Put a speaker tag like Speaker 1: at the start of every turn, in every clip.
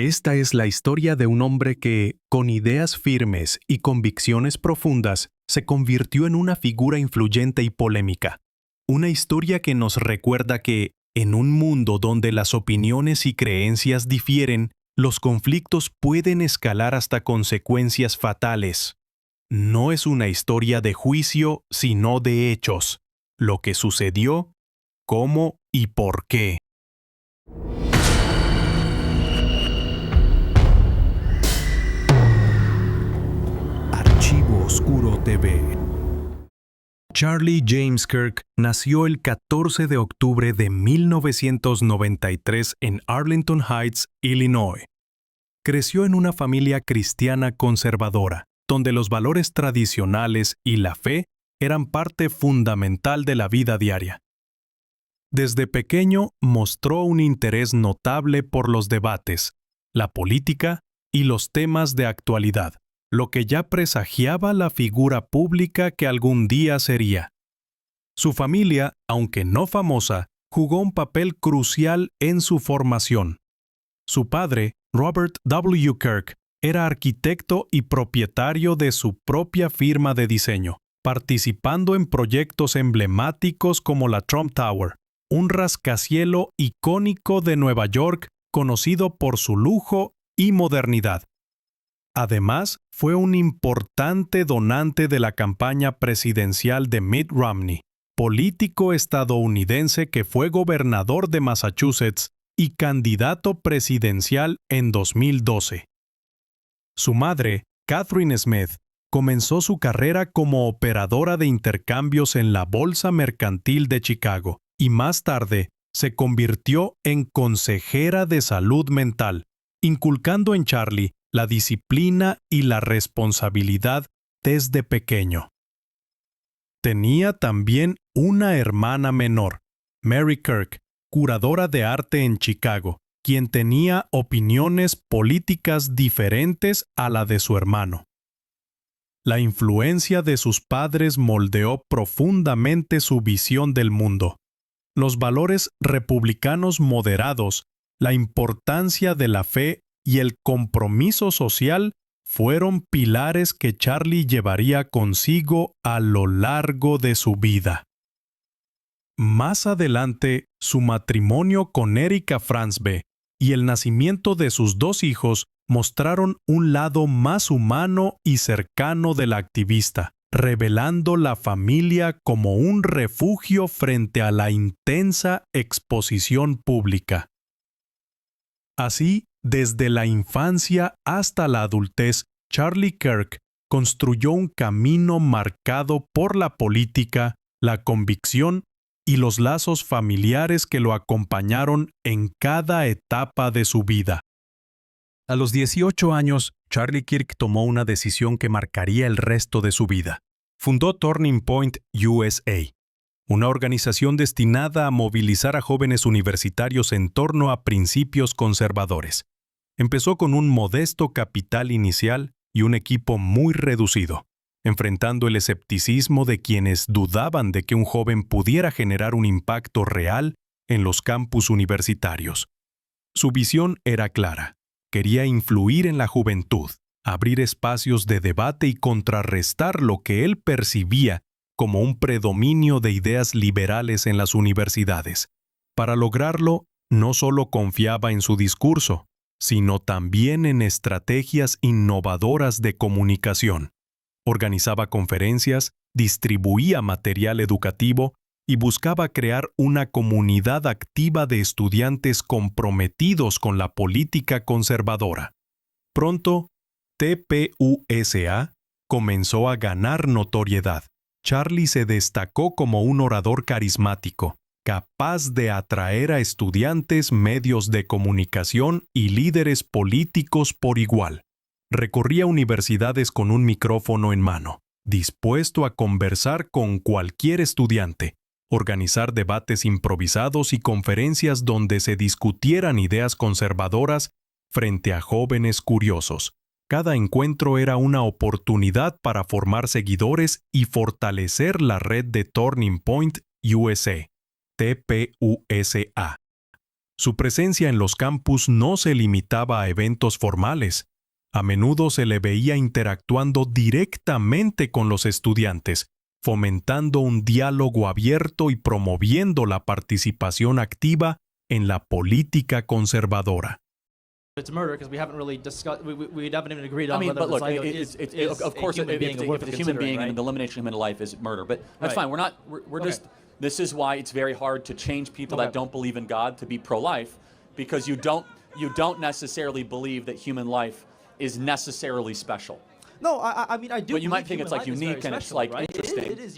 Speaker 1: Esta es la historia de un hombre que, con ideas firmes y convicciones profundas, se convirtió en una figura influyente y polémica. Una historia que nos recuerda que, en un mundo donde las opiniones y creencias difieren, los conflictos pueden escalar hasta consecuencias fatales. No es una historia de juicio, sino de hechos. Lo que sucedió, cómo y por qué. Archivo Oscuro TV. Charlie James Kirk nació el 14 de octubre de 1993 en Arlington Heights, Illinois. Creció en una familia cristiana conservadora, donde los valores tradicionales y la fe eran parte fundamental de la vida diaria. Desde pequeño mostró un interés notable por los debates, la política y los temas de actualidad, lo que ya presagiaba la figura pública que algún día sería. Su familia, aunque no famosa, jugó un papel crucial en su formación. Su padre, Robert W. Kirk, era arquitecto y propietario de su propia firma de diseño, participando en proyectos emblemáticos como la Trump Tower, un rascacielos icónico de Nueva York conocido por su lujo y modernidad. Además, fue un importante donante de la campaña presidencial de Mitt Romney, político estadounidense que fue gobernador de Massachusetts y candidato presidencial en 2012. Su madre, Catherine Smith, comenzó su carrera como operadora de intercambios en la Bolsa Mercantil de Chicago y más tarde se convirtió en consejera de salud mental, inculcando en Charlie la disciplina y la responsabilidad desde pequeño. Tenía también una hermana menor, Mary Kirk, curadora de arte en Chicago, quien tenía opiniones políticas diferentes a la de su hermano. La influencia de sus padres moldeó profundamente su visión del mundo. Los valores republicanos moderados, la importancia de la fe y el compromiso social fueron pilares que Charlie llevaría consigo a lo largo de su vida. Más adelante, su matrimonio con Erica Fransbe y el nacimiento de sus dos hijos mostraron un lado más humano y cercano del activista, revelando la familia como un refugio frente a la intensa exposición pública. Así, desde la infancia hasta la adultez, Charlie Kirk construyó un camino marcado por la política, la convicción y los lazos familiares que lo acompañaron en cada etapa de su vida. A los 18 años, Charlie Kirk tomó una decisión que marcaría el resto de su vida. Fundó Turning Point USA, una organización destinada a movilizar a jóvenes universitarios en torno a principios conservadores. Empezó con un modesto capital inicial y un equipo muy reducido, enfrentando el escepticismo de quienes dudaban de que un joven pudiera generar un impacto real en los campus universitarios. Su visión era clara. Quería influir en la juventud, abrir espacios de debate y contrarrestar lo que él percibía como un predominio de ideas liberales en las universidades. Para lograrlo, no solo confiaba en su discurso, sino también en estrategias innovadoras de comunicación. Organizaba conferencias, distribuía material educativo y buscaba crear una comunidad activa de estudiantes comprometidos con la política conservadora. Pronto, TPUSA comenzó a ganar notoriedad. Charlie se destacó como un orador carismático, capaz de atraer a estudiantes, medios de comunicación y líderes políticos por igual. Recorría universidades con un micrófono en mano, dispuesto a conversar con cualquier estudiante, organizar debates improvisados y conferencias donde se discutieran ideas conservadoras frente a jóvenes curiosos. Cada encuentro era una oportunidad para formar seguidores y fortalecer la red de Turning Point USA, TPUSA. Su presencia en los campus no se limitaba a eventos formales. A menudo se le veía interactuando directamente con los estudiantes, fomentando un diálogo abierto y promoviendo la participación activa en la política conservadora.
Speaker 2: It's murder because we haven't really discussed. We haven't even agreed
Speaker 3: I
Speaker 2: on
Speaker 3: mean,
Speaker 2: whether
Speaker 3: but look,
Speaker 2: the zygote is
Speaker 3: of course,
Speaker 2: a human
Speaker 3: if
Speaker 2: being
Speaker 3: it's
Speaker 2: worth
Speaker 3: a human being
Speaker 2: considering,
Speaker 3: and the elimination of human life is murder, but that's
Speaker 2: Right.
Speaker 3: fine. We're
Speaker 2: Okay.
Speaker 3: just. This is why it's very hard to change people that
Speaker 2: Okay.
Speaker 3: don't believe in God to be pro-life, because you don't necessarily believe that human life is necessarily special.
Speaker 2: No, I mean I do.
Speaker 3: But you might
Speaker 2: believe
Speaker 3: think it's
Speaker 2: human
Speaker 3: like
Speaker 2: life is
Speaker 3: unique
Speaker 2: very
Speaker 3: and it's
Speaker 2: special,
Speaker 3: like
Speaker 2: right?
Speaker 3: interesting.
Speaker 2: It is.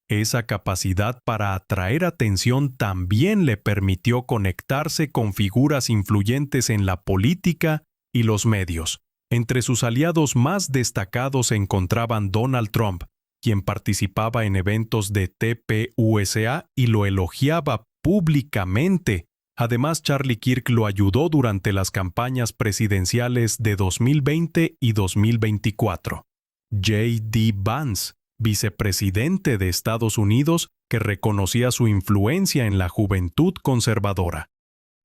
Speaker 1: Esa capacidad para atraer atención también le permitió conectarse con figuras influyentes en la política y los medios. Entre sus aliados más destacados se encontraban Donald Trump, quien participaba en eventos de TPUSA y lo elogiaba públicamente. Además, Charlie Kirk lo ayudó durante las campañas presidenciales de 2020 y 2024. J.D. Vance, vicepresidente de Estados Unidos, que reconocía su influencia en la juventud conservadora.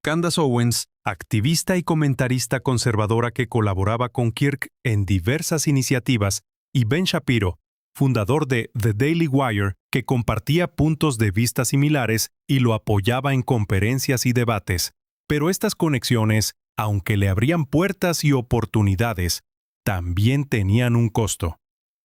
Speaker 1: Candace Owens, activista y comentarista conservadora que colaboraba con Kirk en diversas iniciativas, y Ben Shapiro, fundador de The Daily Wire, que compartía puntos de vista similares y lo apoyaba en conferencias y debates. Pero estas conexiones, aunque le abrían puertas y oportunidades, también tenían un costo.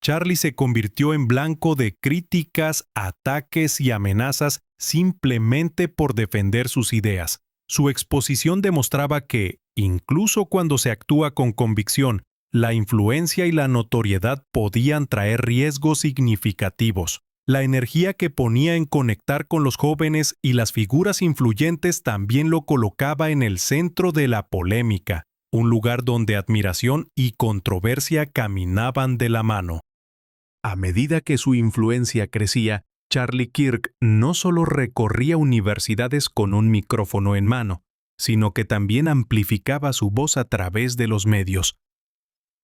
Speaker 1: Charlie se convirtió en blanco de críticas, ataques y amenazas simplemente por defender sus ideas. Su exposición demostraba que, incluso cuando se actúa con convicción, la influencia y la notoriedad podían traer riesgos significativos. La energía que ponía en conectar con los jóvenes y las figuras influyentes también lo colocaba en el centro de la polémica, un lugar donde admiración y controversia caminaban de la mano. A medida que su influencia crecía, Charlie Kirk no solo recorría universidades con un micrófono en mano, sino que también amplificaba su voz a través de los medios.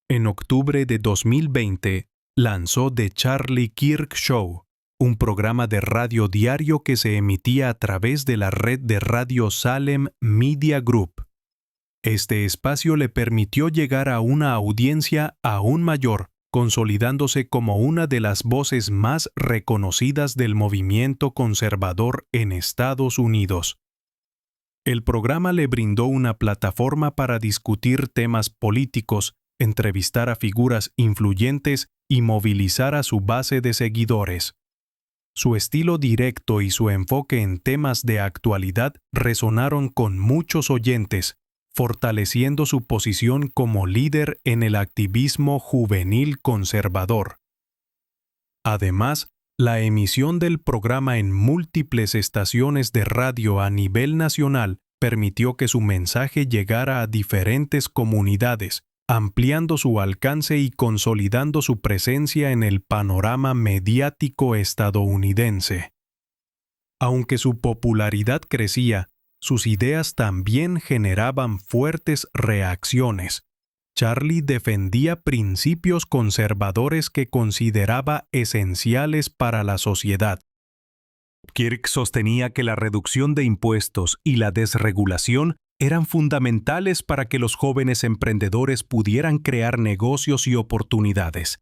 Speaker 1: En octubre de 2020, lanzó The Charlie Kirk Show, un programa de radio diario que se emitía a través de la red de radio Salem Media Group. Este espacio le permitió llegar a una audiencia aún mayor, consolidándose como una de las voces más reconocidas del movimiento conservador en Estados Unidos. El programa le brindó una plataforma para discutir temas políticos, entrevistar a figuras influyentes y movilizar a su base de seguidores. Su estilo directo y su enfoque en temas de actualidad resonaron con muchos oyentes, fortaleciendo su posición como líder en el activismo juvenil conservador. Además, la emisión del programa en múltiples estaciones de radio a nivel nacional permitió que su mensaje llegara a diferentes comunidades, ampliando su alcance y consolidando su presencia en el panorama mediático estadounidense. Aunque su popularidad crecía, sus ideas también generaban fuertes reacciones. Charlie defendía principios conservadores que consideraba esenciales para la sociedad. Kirk sostenía que la reducción de impuestos y la desregulación eran fundamentales para que los jóvenes emprendedores pudieran crear negocios y oportunidades.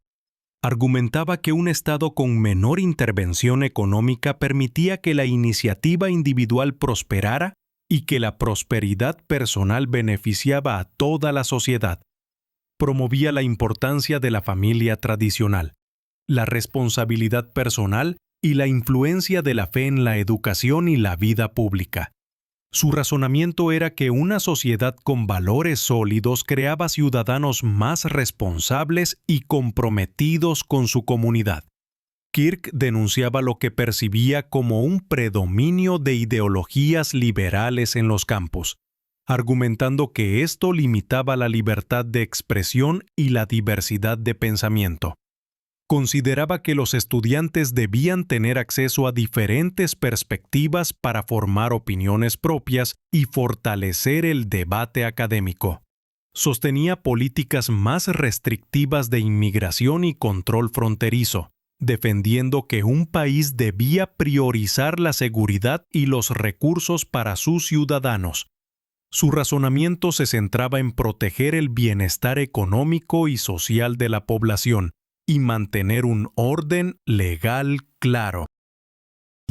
Speaker 1: Argumentaba que un Estado con menor intervención económica permitía que la iniciativa individual prosperara y que la prosperidad personal beneficiaba a toda la sociedad. Promovía la importancia de la familia tradicional, la responsabilidad personal y la influencia de la fe en la educación y la vida pública. Su razonamiento era que una sociedad con valores sólidos creaba ciudadanos más responsables y comprometidos con su comunidad. Kirk denunciaba lo que percibía como un predominio de ideologías liberales en los campus, argumentando que esto limitaba la libertad de expresión y la diversidad de pensamiento. Consideraba que los estudiantes debían tener acceso a diferentes perspectivas para formar opiniones propias y fortalecer el debate académico. Sostenía políticas más restrictivas de inmigración y control fronterizo, defendiendo que un país debía priorizar la seguridad y los recursos para sus ciudadanos. Su razonamiento se centraba en proteger el bienestar económico y social de la población y mantener un orden legal claro.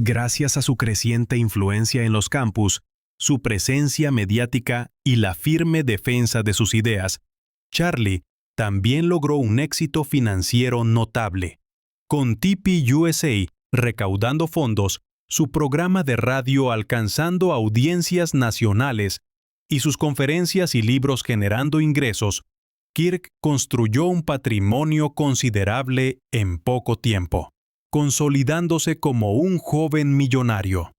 Speaker 1: Gracias a su creciente influencia en los campus, su presencia mediática y la firme defensa de sus ideas, Charlie también logró un éxito financiero notable. Con TP USA recaudando fondos, su programa de radio alcanzando audiencias nacionales y sus conferencias y libros generando ingresos, Kirk construyó un patrimonio considerable en poco tiempo, consolidándose como un joven millonario.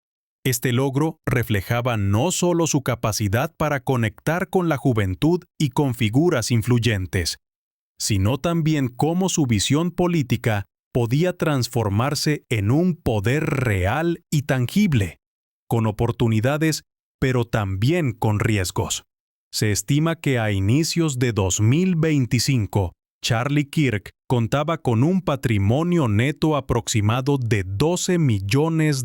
Speaker 1: Este logro reflejaba no solo su capacidad para conectar con la juventud y con figuras influyentes, sino también cómo su visión política podía transformarse en un poder real y tangible, con oportunidades, pero también con riesgos. Se estima que a inicios de 2025, Charlie Kirk contaba con un patrimonio neto aproximado de $12 millones,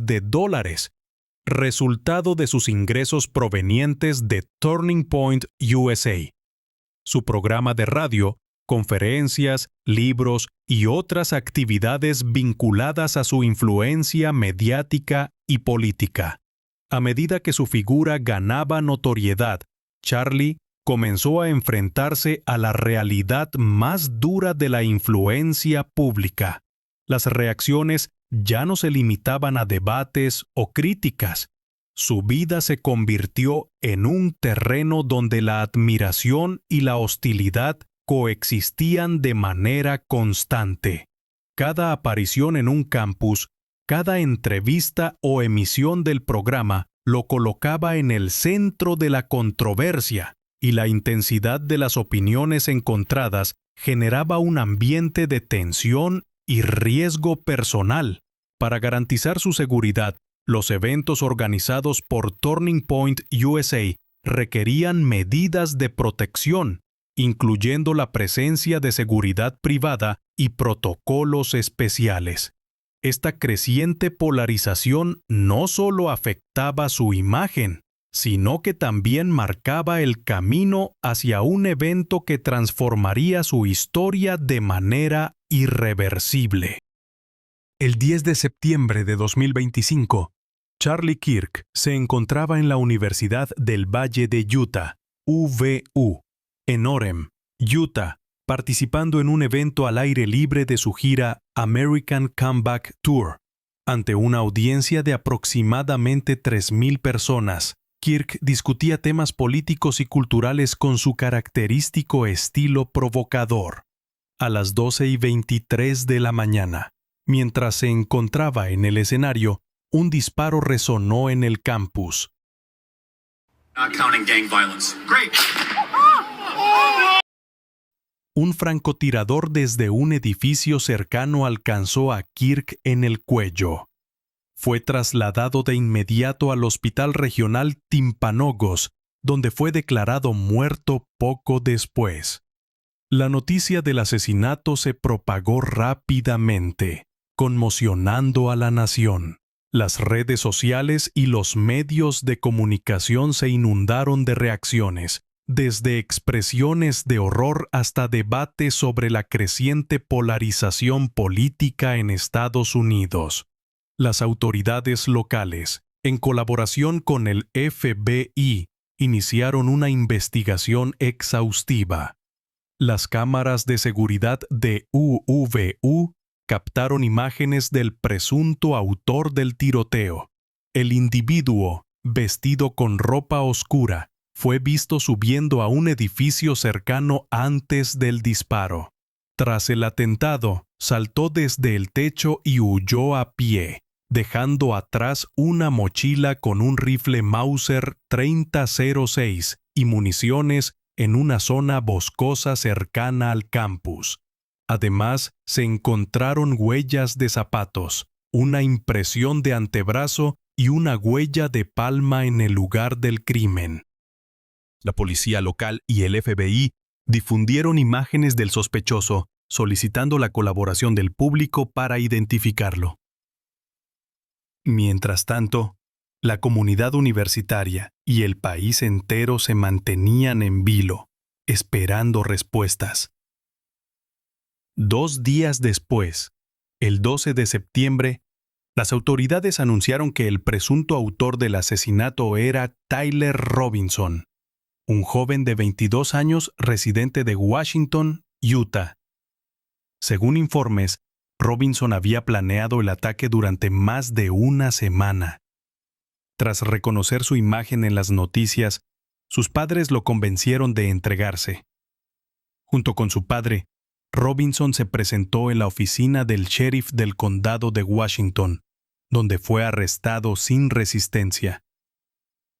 Speaker 1: resultado de sus ingresos provenientes de Turning Point USA. Su programa de radio, conferencias, libros y otras actividades vinculadas a su influencia mediática y política. A medida que su figura ganaba notoriedad, Charlie comenzó a enfrentarse a la realidad más dura de la influencia pública. Las reacciones ya no se limitaban a debates o críticas. Su vida se convirtió en un terreno donde la admiración y la hostilidad coexistían de manera constante. Cada aparición en un campus, cada entrevista o emisión del programa lo colocaba en el centro de la controversia, y la intensidad de las opiniones encontradas generaba un ambiente de tensión y riesgo personal. Para garantizar su seguridad, los eventos organizados por Turning Point USA requerían medidas de protección, incluyendo la presencia de seguridad privada y protocolos especiales. Esta creciente polarización no solo afectaba su imagen, sino que también marcaba el camino hacia un evento que transformaría su historia de manera irreversible. El 10 de septiembre de 2025, Charlie Kirk se encontraba en la Universidad del Valle de Utah, UVU, en Orem, Utah, participando en un evento al aire libre de su gira American Comeback Tour. Ante una audiencia de aproximadamente 3,000 personas, Kirk discutía temas políticos y culturales con su característico estilo provocador. A las 12:23 de la mañana, mientras se encontraba en el escenario, un disparo resonó en el campus.
Speaker 4: Not counting gang violence. Great.
Speaker 1: Un francotirador desde un edificio cercano alcanzó a Kirk en el cuello. Fue trasladado de inmediato al Hospital Regional Timpanogos, donde fue declarado muerto poco después. La noticia del asesinato se propagó rápidamente, conmocionando a la nación. Las redes sociales y los medios de comunicación se inundaron de reacciones, desde expresiones de horror hasta debates sobre la creciente polarización política en Estados Unidos. Las autoridades locales, en colaboración con el FBI, iniciaron una investigación exhaustiva. Las cámaras de seguridad de UVU captaron imágenes del presunto autor del tiroteo. El individuo, vestido con ropa oscura, fue visto subiendo a un edificio cercano antes del disparo. Tras el atentado, saltó desde el techo y huyó a pie, dejando atrás una mochila con un rifle Mauser 30-06 y municiones en una zona boscosa cercana al campus. Además, se encontraron huellas de zapatos, una impresión de antebrazo y una huella de palma en el lugar del crimen. La policía local y el FBI difundieron imágenes del sospechoso solicitando la colaboración del público para identificarlo. Mientras tanto, la comunidad universitaria y el país entero se mantenían en vilo, esperando respuestas. 2 días después, el 12 de septiembre, las autoridades anunciaron que el presunto autor del asesinato era Tyler Robinson, un joven de 22 años residente de Washington, Utah. Según informes, Robinson había planeado el ataque durante más de una semana. Tras reconocer su imagen en las noticias, sus padres lo convencieron de entregarse. Junto con su padre, Robinson se presentó en la oficina del sheriff del condado de Washington, donde fue arrestado sin resistencia.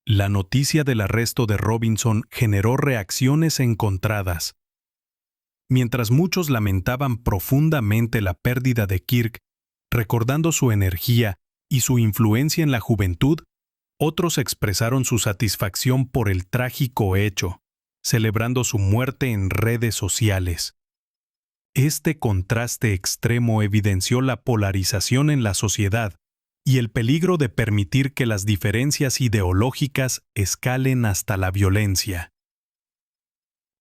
Speaker 1: La noticia del arresto de Robinson generó reacciones encontradas. Mientras muchos lamentaban profundamente la pérdida de Kirk, recordando su energía y su influencia en la juventud, otros expresaron su satisfacción por el trágico hecho, celebrando su muerte en redes sociales. Este contraste extremo evidenció la polarización en la sociedad y el peligro de permitir que las diferencias ideológicas escalen hasta la violencia.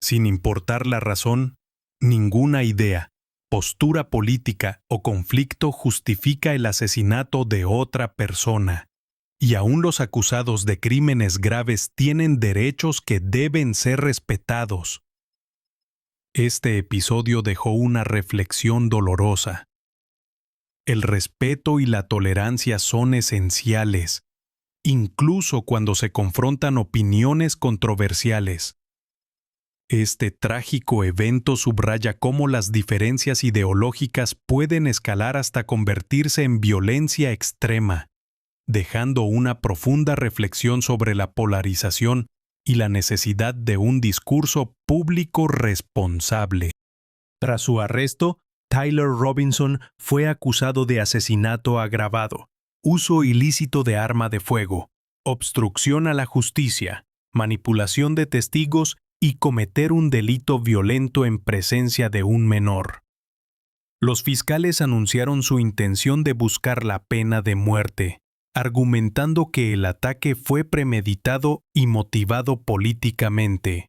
Speaker 1: Sin importar la razón, ninguna idea, postura política o conflicto justifica el asesinato de otra persona, y aún los acusados de crímenes graves tienen derechos que deben ser respetados. Este episodio dejó una reflexión dolorosa. El respeto y la tolerancia son esenciales, incluso cuando se confrontan opiniones controversiales. Este trágico evento subraya cómo las diferencias ideológicas pueden escalar hasta convertirse en violencia extrema, dejando una profunda reflexión sobre la polarización y la necesidad de un discurso público responsable. Tras su arresto, Tyler Robinson fue acusado de asesinato agravado, uso ilícito de arma de fuego, obstrucción a la justicia, manipulación de testigos y cometer un delito violento en presencia de un menor. Los fiscales anunciaron su intención de buscar la pena de muerte, argumentando que el ataque fue premeditado y motivado políticamente.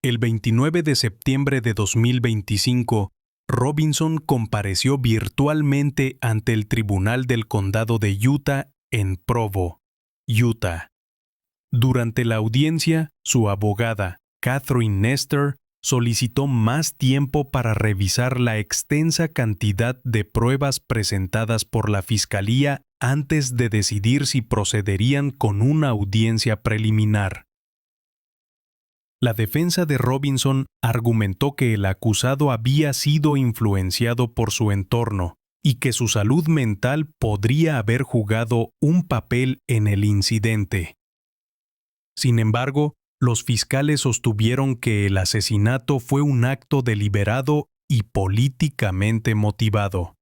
Speaker 1: El 29 de septiembre de 2025, Robinson compareció virtualmente ante el Tribunal del Condado de Utah en Provo, Utah. Durante la audiencia, su abogada, Catherine Nestor, solicitó más tiempo para revisar la extensa cantidad de pruebas presentadas por la Fiscalía antes de decidir si procederían con una audiencia preliminar. La defensa de Robinson argumentó que el acusado había sido influenciado por su entorno y que su salud mental podría haber jugado un papel en el incidente. Sin embargo, los fiscales sostuvieron que el asesinato fue un acto deliberado y políticamente motivado.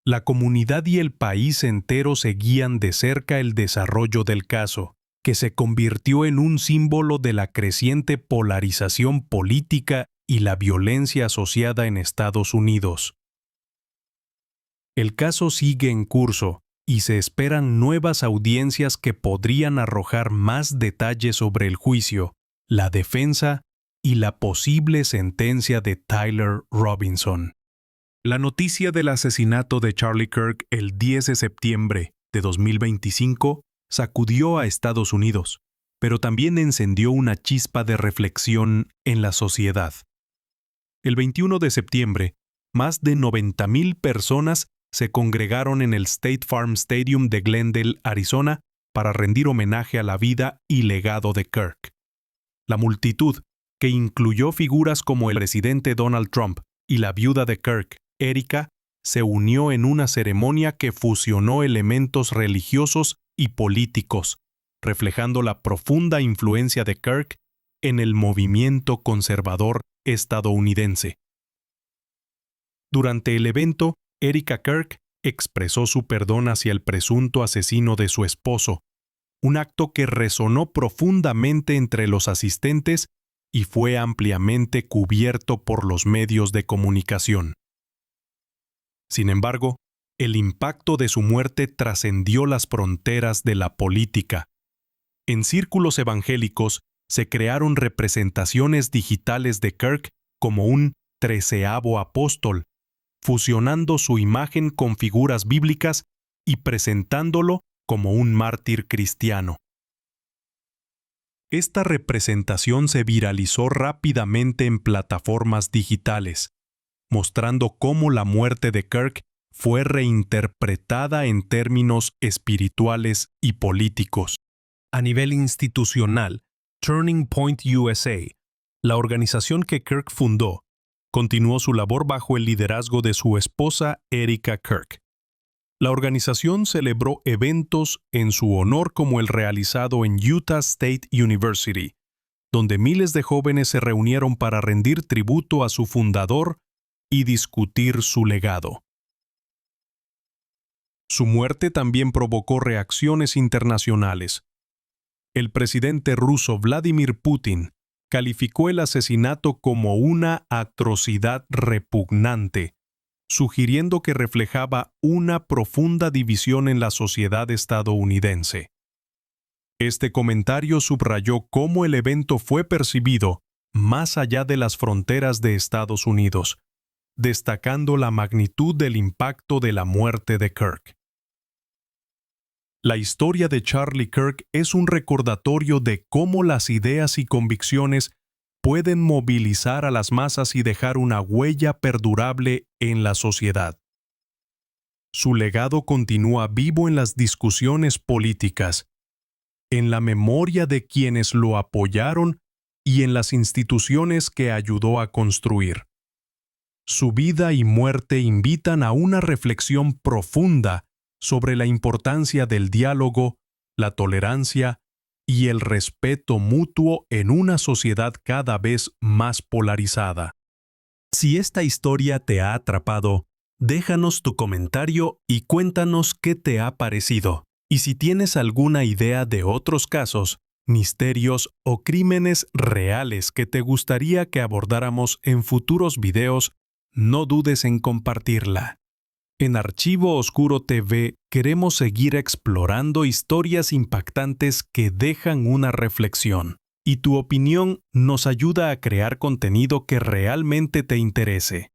Speaker 1: La comunidad y el país entero seguían de cerca el desarrollo del caso, que se convirtió en un símbolo de la creciente polarización política y la violencia asociada en Estados Unidos. El caso sigue en curso y se esperan nuevas audiencias que podrían arrojar más detalles sobre el juicio, la defensa y la posible sentencia de Tyler Robinson. La noticia del asesinato de Charlie Kirk el 10 de septiembre de 2025 sacudió a Estados Unidos, pero también encendió una chispa de reflexión en la sociedad. El 21 de septiembre, más de 90,000 personas se congregaron en el State Farm Stadium de Glendale, Arizona, para rendir homenaje a la vida y legado de Kirk. La multitud, que incluyó figuras como el presidente Donald Trump y la viuda de Kirk, Erika, se unió en una ceremonia que fusionó elementos religiosos y políticos, reflejando la profunda influencia de Kirk en el movimiento conservador estadounidense. Durante el evento, Erika Kirk expresó su perdón hacia el presunto asesino de su esposo, un acto que resonó profundamente entre los asistentes y fue ampliamente cubierto por los medios de comunicación. Sin embargo, el impacto de su muerte trascendió las fronteras de la política. En círculos evangélicos se crearon representaciones digitales de Kirk como un 13º apóstol, fusionando su imagen con figuras bíblicas y presentándolo como un mártir cristiano. Esta representación se viralizó rápidamente en plataformas digitales, mostrando cómo la muerte de Kirk fue reinterpretada en términos espirituales y políticos. A nivel institucional, Turning Point USA, la organización que Kirk fundó, continuó su labor bajo el liderazgo de su esposa Erica Kirk. La organización celebró eventos en su honor como el realizado en Utah State University, donde miles de jóvenes se reunieron para rendir tributo a su fundador y discutir su legado. Su muerte también provocó reacciones internacionales. El presidente ruso Vladimir Putin calificó el asesinato como una atrocidad repugnante, sugiriendo que reflejaba una profunda división en la sociedad estadounidense. Este comentario subrayó cómo el evento fue percibido más allá de las fronteras de Estados Unidos, destacando la magnitud del impacto de la muerte de Kirk. La historia de Charlie Kirk es un recordatorio de cómo las ideas y convicciones pueden movilizar a las masas y dejar una huella perdurable en la sociedad. Su legado continúa vivo en las discusiones políticas, en la memoria de quienes lo apoyaron y en las instituciones que ayudó a construir. Su vida y muerte invitan a una reflexión profunda sobre la importancia del diálogo, la tolerancia y el respeto mutuo en una sociedad cada vez más polarizada. Si esta historia te ha atrapado, déjanos tu comentario y cuéntanos qué te ha parecido. Y si tienes alguna idea de otros casos, misterios o crímenes reales que te gustaría que abordáramos en futuros videos, no dudes en compartirla. En Archivo Oscuro TV queremos seguir explorando historias impactantes que dejan una reflexión, y tu opinión nos ayuda a crear contenido que realmente te interese.